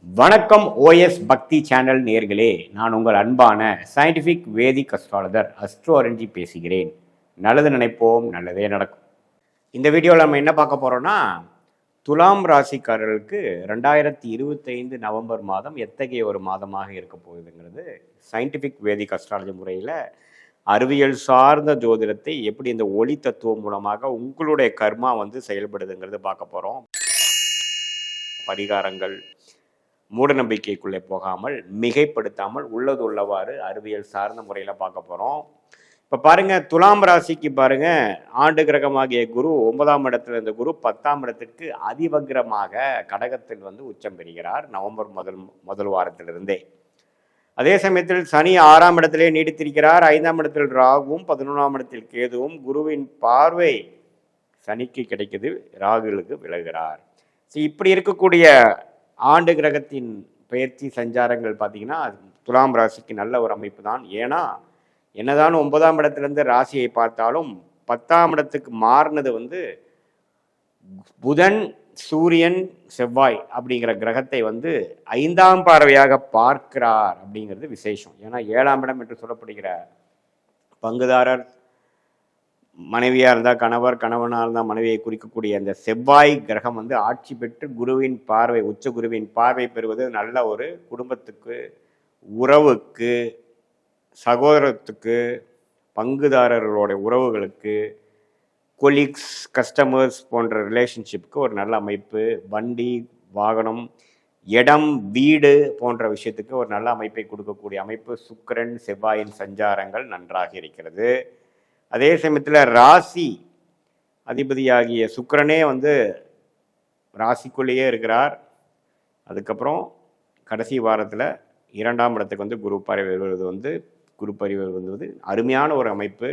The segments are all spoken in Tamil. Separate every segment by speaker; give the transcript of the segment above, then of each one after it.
Speaker 1: வணக்கம் ஓஎஸ் பக்தி சேனல் நேர்களே, நான் உங்கள் அன்பான சயின்டிஃபிக் வேதிக் அஸ்ட்ராலஜர் அஸ்ட்ரோரஞ்சி பேசுகிறேன். நல்லது நினைப்போம், நல்லதே நடக்கும். இந்த வீடியோவில் நம்ம என்ன பார்க்க போகிறோம்னா, துலாம் ராசிக்காரர்களுக்கு 2025 நவம்பர் மாதம் எத்தகைய ஒரு மாதமாக இருக்க போகுதுங்கிறது சயின்டிஃபிக் வேதிக் அஸ்ட்ராலஜி முறையில் அறிவியல் சார்ந்த ஜோதிடத்தை எப்படி இந்த ஒளி தத்துவம் மூலமாக உங்களுடைய கர்மா செயல்படுதுங்கிறது பார்க்க போகிறோம். பரிகாரங்கள், மூட நம்பிக்கைக்குள்ளே போகாமல் மிகைப்படுத்தாமல் உள்ளது உள்ளவாறு அறிவியல் சார்ந்த முறையில் பார்க்க போகிறோம். இப்போ பாருங்கள், துலாம் ராசிக்கு பாருங்கள், ஆண்டு கிரகமாகிய குரு 9ஆம் இடத்துல இருந்த குரு 10ஆம் இடத்திற்கு அதிவக்ரமாக கடகத்தில் உச்சம் பெறுகிறார் நவம்பர் முதல் வாரத்திலிருந்தே. அதே சமயத்தில் சனி 6ஆம் இடத்திலே நீடித்திருக்கிறார். 5ஆம் இடத்தில் ராகுவும் 11ஆம் இடத்தில் கேதுவும். குருவின் பார்வை சனிக்கு கிடைக்குது, ராகுலுக்கு விலகிறார். இப்படி இருக்கக்கூடிய ஆண்டு கிரகத்தின் பயிற்சி சஞ்சாரங்கள் பார்த்தீங்கன்னா துலாம் ராசிக்கு நல்ல ஒரு அமைப்பு தான். ஏன்னா என்னதான் 9ஆம் இடத்துலேருந்து ராசியை பார்த்தாலும் 10ஆம் இடத்துக்கு மாறினது புதன், சூரியன், செவ்வாய் அப்படிங்கிற கிரகத்தை 5ஆம் பார்வையாக பார்க்கிறார் அப்படிங்கிறது விசேஷம். ஏன்னா 7ஆம் இடம் என்று சொல்லப்படுகிற பங்குதாரர், மனைவியாக இருந்தால் கணவர், கணவனாக இருந்தால் மனைவியை குறிக்கக்கூடிய அந்த செவ்வாய் கிரகம் ஆட்சி பெற்று குருவின் பார்வை, உச்ச குருவின் பார்வை பெறுவது நல்ல ஒரு குடும்பத்துக்கு, உறவுக்கு, சகோதரத்துக்கு, பங்குதாரர்களோட உறவுகளுக்கு, கொலீக்ஸ், கஸ்டமர்ஸ் போன்ற ரிலேஷன்ஷிப்புக்கு ஒரு நல்ல அமைப்பு. வண்டி, வாகனம், இடம், வீடு போன்ற விஷயத்துக்கு ஒரு நல்ல அமைப்பை கொடுக்கக்கூடிய அமைப்பு. சுக்கிரன், செவ்வாயின் சஞ்சாரங்கள் நன்றாக இருக்கிறது. அதே சமயத்தில் ராசி அதிபதியாகிய சுக்கிரனே ராசிக்குள்ளேயே இருக்கிறார். அதுக்கப்புறம் கடைசி வாரத்தில் 2ஆம் இடத்துக்கு குரு பார்வை வருவது குரு பார்வை வருவது அருமையான ஒரு அமைப்பு.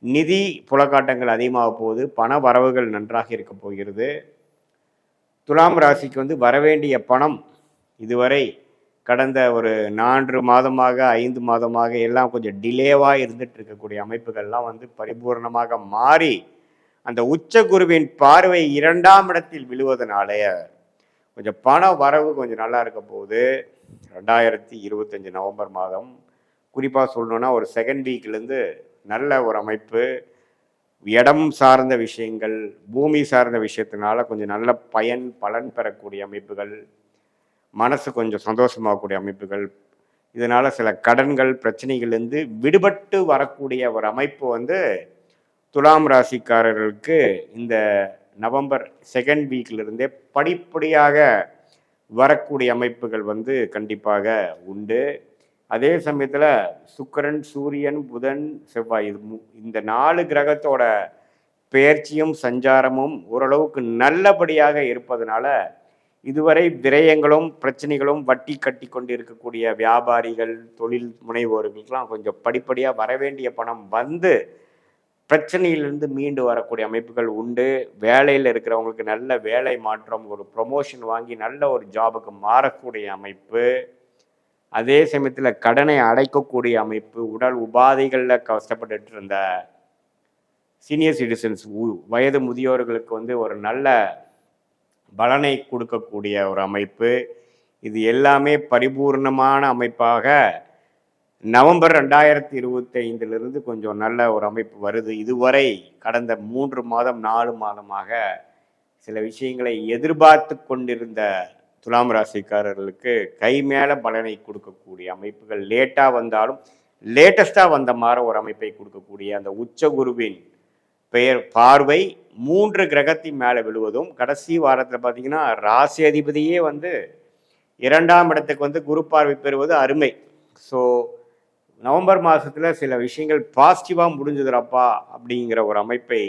Speaker 1: நிதி புலக்காட்டங்கள் அதிகமாக போகுது, பண வரவுகள் நன்றாக இருக்க போகிறது. துலாம் ராசிக்கு வரவேண்டிய பணம் இதுவரை கடந்த ஒரு 4 மாதமாக 5 மாதமாக எல்லாம் கொஞ்சம் டிலேவாக இருந்துட்டு இருக்கக்கூடிய அமைப்புகள்லாம் பரிபூர்ணமாக மாறி அந்த உச்ச குருவின் பார்வை 2ஆம் இடத்தில் விழுவதனாலே கொஞ்சம் பண வரவு கொஞ்சம் நல்லா இருக்க போகுது. 2025 நவம்பர் மாதம் குறிப்பாக சொல்லணுன்னா ஒரு செகண்ட் வீக்லேருந்து நல்ல ஒரு அமைப்பு. இடம் சார்ந்த விஷயங்கள், பூமி சார்ந்த விஷயத்தினால கொஞ்சம் நல்ல பலன் பெறக்கூடிய அமைப்புகள், மனசு கொஞ்சம் சந்தோஷமாகக்கூடிய அமைப்புகள், இதனால் சில கடன்கள் பிரச்சனைகள்லேருந்து விடுபட்டு வரக்கூடிய ஒரு அமைப்பு துலாம் ராசிக்காரர்களுக்கு இந்த நவம்பர் செகண்ட் வீக்கிலிருந்தே படிப்படியாக வரக்கூடிய அமைப்புகள் கண்டிப்பாக உண்டு. அதே சமயத்தில் சுக்கிரன், சூரியன், புதன், செவ்வாய் இந்த 4 கிரகத்தோட பெயர்ச்சியும் சஞ்சாரமும் ஓரளவுக்கு நல்லபடியாக இருப்பதனால இதுவரை விரயங்களும் பிரச்சனைகளும் வட்டி கட்டி கொண்டு இருக்கக்கூடிய வியாபாரிகள், தொழில் முனைவோர்களுக்கெல்லாம் கொஞ்சம் படிப்படியாக வரவேண்டிய பணம் பிரச்சனையிலிருந்து மீண்டு வரக்கூடிய அமைப்புகள் உண்டு. வேலையில் இருக்கிறவங்களுக்கு நல்ல வேலை மாற்றம், ஒரு ப்ரொமோஷன் வாங்கி நல்ல ஒரு ஜாபுக்கு மாறக்கூடிய அமைப்பு. அதே சமயத்தில் கடனை அடைக்கக்கூடிய அமைப்பு. உடல் உபாதைகளில் கஷ்டப்பட்டு இருந்த சீனியர் சிட்டிசன்ஸ், வயது முதியோர்களுக்கு ஒரு நல்ல பலனை கொடுக்கக்கூடிய ஒரு அமைப்பு. இது எல்லாமே பரிபூர்ணமான அமைப்பாக நவம்பர் 2025 கொஞ்சம் நல்ல ஒரு அமைப்பு வருது. இதுவரை கடந்த 3 மாதம் 4 மாதமாக சில விஷயங்களை எதிர்பார்த்து கொண்டிருந்த துலாம் ராசிக்காரர்களுக்கு கை மேலே பலனை கொடுக்கக்கூடிய அமைப்புகள், லேட்டாக வந்தாலும் லேட்டஸ்டாக வந்த மாதிரி ஒரு அமைப்பை கொடுக்கக்கூடிய அந்த உச்ச குருவின் பார்வை 3 கிரகத்தின் மேலே விழுவதும், கடைசி வாரத்தில் பார்த்தீங்கன்னா ராசி அதிபதியே 2ஆம் இடத்துக்கு குரு பார்வை பெறுவது அருமை. ஸோ நவம்பர் மாதத்தில் சில விஷயங்கள் பாசிட்டிவாக முடிஞ்சுதுறப்பா அப்படிங்கிற ஒரு அமைப்பை,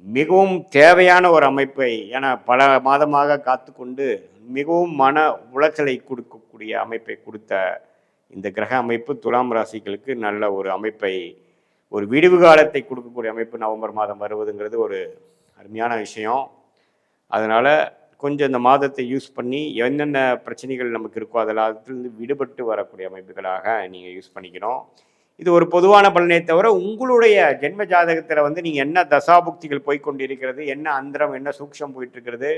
Speaker 1: மிகவும் தேவையான ஒரு அமைப்பை, ஏன்னா பல மாதமாக காத்து கொண்டு மிகவும் மன உளைச்சலை கொடுக்கக்கூடிய அமைப்பை கொடுத்த இந்த கிரக அமைப்பு துலாம் ராசிகளுக்கு நல்ல ஒரு அமைப்பை, ஒரு விடிவு காலத்தை கொடுக்கக்கூடிய அமைப்பு நவம்பர் மாதம் வருவதுங்கிறது ஒரு அருமையான விஷயம். அதனால் கொஞ்சம் இந்த மாதத்தை யூஸ் பண்ணி என்னென்ன பிரச்சனைகள் நமக்கு இருக்கோ அதிலிருந்து விடுபட்டு வரக்கூடிய அமைப்புகளாக நீங்கள் யூஸ் பண்ணிக்கணும். இது ஒரு பொதுவான பலனை தவிர உங்களுடைய ஜென்ம ஜாதகத்தில் நீங்கள் என்ன தசாபுக்திகள் போய்கொண்டிருக்கிறது, என்ன அந்தரம், என்ன சூக்ஷம் போயிட்டுருக்கிறது,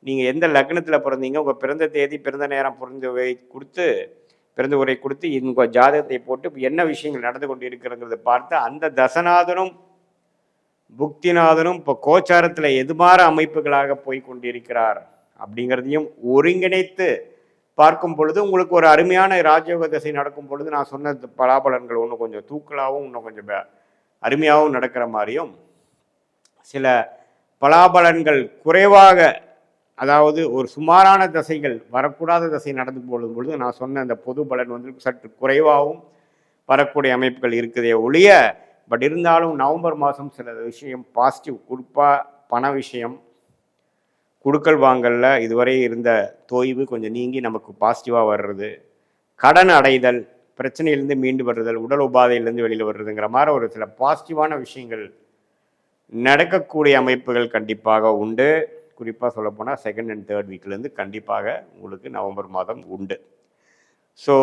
Speaker 1: நீங்கள் எந்த லக்னத்தில் பிறந்தீங்க, உங்கள் பிறந்த தேதி, பிறந்த நேரம், பிறந்த உரை கொடுத்து உங்கள் ஜாதகத்தை போட்டு என்ன விஷயங்கள் நடந்து கொண்டு இருக்கிறங்கிறத பார்த்து அந்த தசநாதனும் புக்திநாதனும் இப்போ கோச்சாரத்தில் எதுமாற அமைப்புகளாக போய் கொண்டிருக்கிறார் அப்படிங்கிறதையும் ஒருங்கிணைத்து பார்க்கும் பொழுது உங்களுக்கு ஒரு அருமையான ராஜயோக தசை நடக்கும் பொழுது நான் சொன்ன பலாபலன்கள் ஒன்று கொஞ்சம் தூக்கலாகவும் இன்னும் கொஞ்சம் அருமையாகவும் நடக்கிற மாதிரியும், சில பலாபலன்கள் குறைவாக, அதாவது ஒரு சுமாரான தசைகள் வரக்கூடாத தசை நடந்து போடும் பொழுது நான் சொன்ன அந்த பொது பலன் வந்து சற்று குறைவாகவும் வரக்கூடிய அமைப்புகள் இருக்குதே ஒழிய, பட் இருந்தாலும் நவம்பர் மாதம் சில விஷயம் பாசிட்டிவ் பண விஷயம், குடுக்கல் வாங்கல்ல இதுவரை இருந்த தொய்வு கொஞ்சம் நீங்கி நமக்கு பாசிட்டிவாக வர்றது, கடன் அடைதல், பிரச்சனையிலேருந்து மீண்டு வர்றதல், உடல் உபாதையிலேருந்து வெளியில் வர்றதுங்கிற மாதிரி ஒரு சில பாசிட்டிவான விஷயங்கள் நடக்கக்கூடிய அமைப்புகள் கண்டிப்பாக உண்டு. குறிப்பாக சொல்லப்போனால் செகண்ட் அண்ட் தேர்ட் வீக்லேருந்து கண்டிப்பாக உங்களுக்கு நவம்பர் மாதம் உண்டு. ஸோ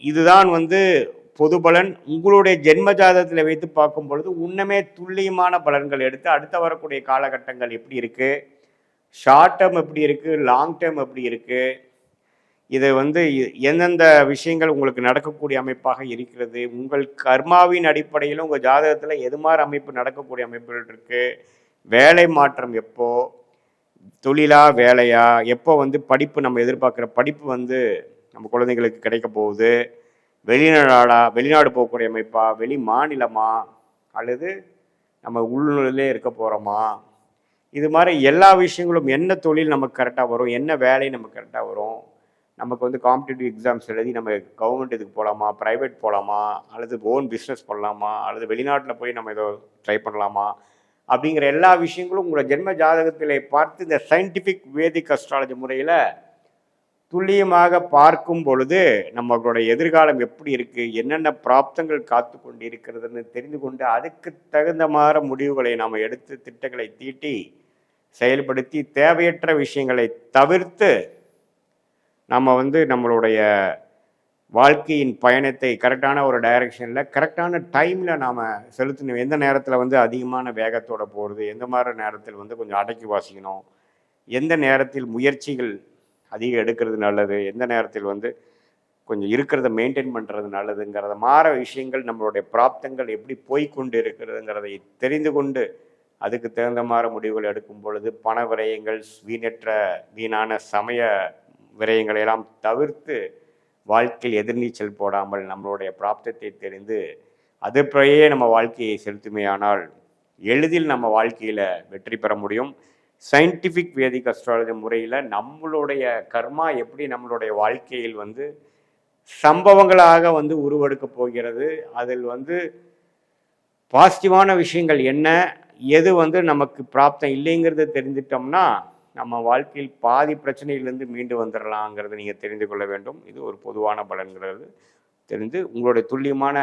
Speaker 1: இதுதான் வந்து பொது பலன். உங்களுடைய ஜென்ம ஜாதகத்தில் வைத்து பார்க்கும் பொழுது உன்னமே துல்லியமான பலன்கள் எடுத்து அடுத்த வரக்கூடிய காலகட்டங்கள் எப்படி இருக்குது, ஷார்ட் டேர்ம் எப்படி இருக்குது, லாங் டேர்ம் எப்படி இருக்குது, இதை வந்து எந்தெந்த விஷயங்கள் உங்களுக்கு நடக்கக்கூடிய அமைப்பாக இருக்கிறது, உங்கள் கர்மாவின் அடிப்படையில் உங்கள் ஜாதகத்தில் எது மாதிரி அமைப்பு நடக்கக்கூடிய அமைப்புகள் இருக்குது, வேலை மாற்றம் எப்போ, தொழிலா வேலையா, எப்போ வந்து படிப்பு நம்ம எதிர்பார்க்குற படிப்பு வந்து நம்ம குழந்தைங்களுக்கு கிடைக்க போகுது, வெளிநாடு போகக்கூடிய அமைப்பா, வெளி மாநிலமா, அல்லது நம்ம உள்ளூரிலே இருக்க போகிறோமா, இது மாதிரி எல்லா விஷயங்களும், என்ன தொழில் நமக்கு கரெக்டாக வரும், என்ன வேலை நமக்கு கரெக்டாக வரும், நமக்கு வந்து காம்படிட்டிவ் எக்ஸாம்ஸ் எழுதி நம்ம கவர்மெண்ட் இதுக்கு போகலாமா, ப்ரைவேட் போகலாமா, அல்லது ஓன் பிஸ்னஸ் பண்ணலாமா, அல்லது வெளிநாட்டில் போய் நம்ம ஏதோ ட்ரை பண்ணலாமா, அப்படிங்கிற எல்லா விஷயங்களும் உங்களை ஜென்ம ஜாதகத்தில் பார்த்து இந்த சயின்டிஃபிக் வேதிக் அஸ்ட்ராலஜி முறையில் துல்லியமாக பார்க்கும் பொழுது நம்மளுடைய எதிர்காலம் எப்படி இருக்குது, என்னென்ன பிராப்தங்கள் காத்து கொண்டு இருக்கிறதுன்னு தெரிந்து கொண்டு அதுக்கு தகுந்த மாதிரி முடிவுகளை நாம் எடுத்து திட்டங்களை தீட்டி செயல்படுத்தி தேவையற்ற விஷயங்களை தவிர்த்து நம்ம வந்து நம்மளுடைய வாழ்க்கையின் பயணத்தை கரெக்டான ஒரு டைரக்ஷனில் கரெக்டான டைமில் நாம் செலுத்தணும். எந்த நேரத்தில் வந்து அதிகமான வேகத்தோடு போகிறது, எந்த மாதிரி நேரத்தில் வந்து கொஞ்சம் அடக்கி வாசிக்கணும், எந்த நேரத்தில் முயற்சிகள் அதிகம் எடுக்கிறது நல்லது, எந்த நேரத்தில் வந்து கொஞ்சம் இருக்கிறத மெயின்டைன் பண்ணுறது நல்லதுங்கிறத மாற விஷயங்கள், நம்மளுடைய பிராப்தங்கள் எப்படி போய்கொண்டு இருக்கிறதுங்கிறதை தெரிந்து கொண்டு அதுக்கு தகுந்த மாதிரி முடிவுகள் எடுக்கும் பொழுது பண விரயங்கள், வீணான சமய விரயங்களையெல்லாம் தவிர்த்து வாழ்க்கையில் எதிர்நீச்சல் போடாமல் நம்மளுடைய பிராப்தத்தை தெரிந்து அதுபடியே நம்ம வாழ்க்கையை செலுத்துமே ஆனால் எளிதில் நம்ம வாழ்க்கையில் வெற்றி பெற முடியும். சயின்டிஃபிக் வேதிக் அஸ்ட்ராலஜி முறையில் நம்மளுடைய கர்மா எப்படி நம்மளுடைய வாழ்க்கையில் வந்து சம்பவங்களாக வந்து உருவெடுக்க போகிறது, அதில் வந்து பாசிட்டிவான விஷயங்கள் என்ன, எது வந்து நமக்கு பிராப்தம் இல்லைங்கிறத தெரிஞ்சிட்டோம்னா நம்ம வாழ்க்கையில் பாதி பிரச்சனையிலேருந்து மீண்டு வந்துடலாங்கிறத நீங்கள் தெரிந்து கொள்ள வேண்டும். இது ஒரு பொதுவான பலன்கிறது தெரிந்து உங்களுடைய துல்லியமான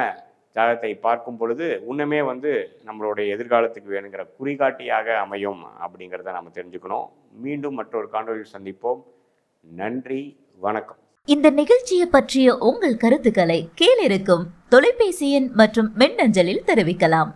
Speaker 1: ஜாதகத்தை பார்க்கும் பொழுது உன்னுமே வந்து நம்மளுடைய எதிர்காலத்துக்கு வேணுங்கிற குறிகாட்டியாக அமையும் அப்படிங்கிறத நம்ம தெரிஞ்சுக்கணும். மீண்டும் மற்றொரு காணொலியில் சந்திப்போம். நன்றி, வணக்கம்.
Speaker 2: இந்த நிகழ்ச்சியை பற்றிய உங்கள் கருத்துக்களை கீழிருக்கும் தொலைபேசி எண் மற்றும் மின்னஞ்சலில் தெரிவிக்கலாம்.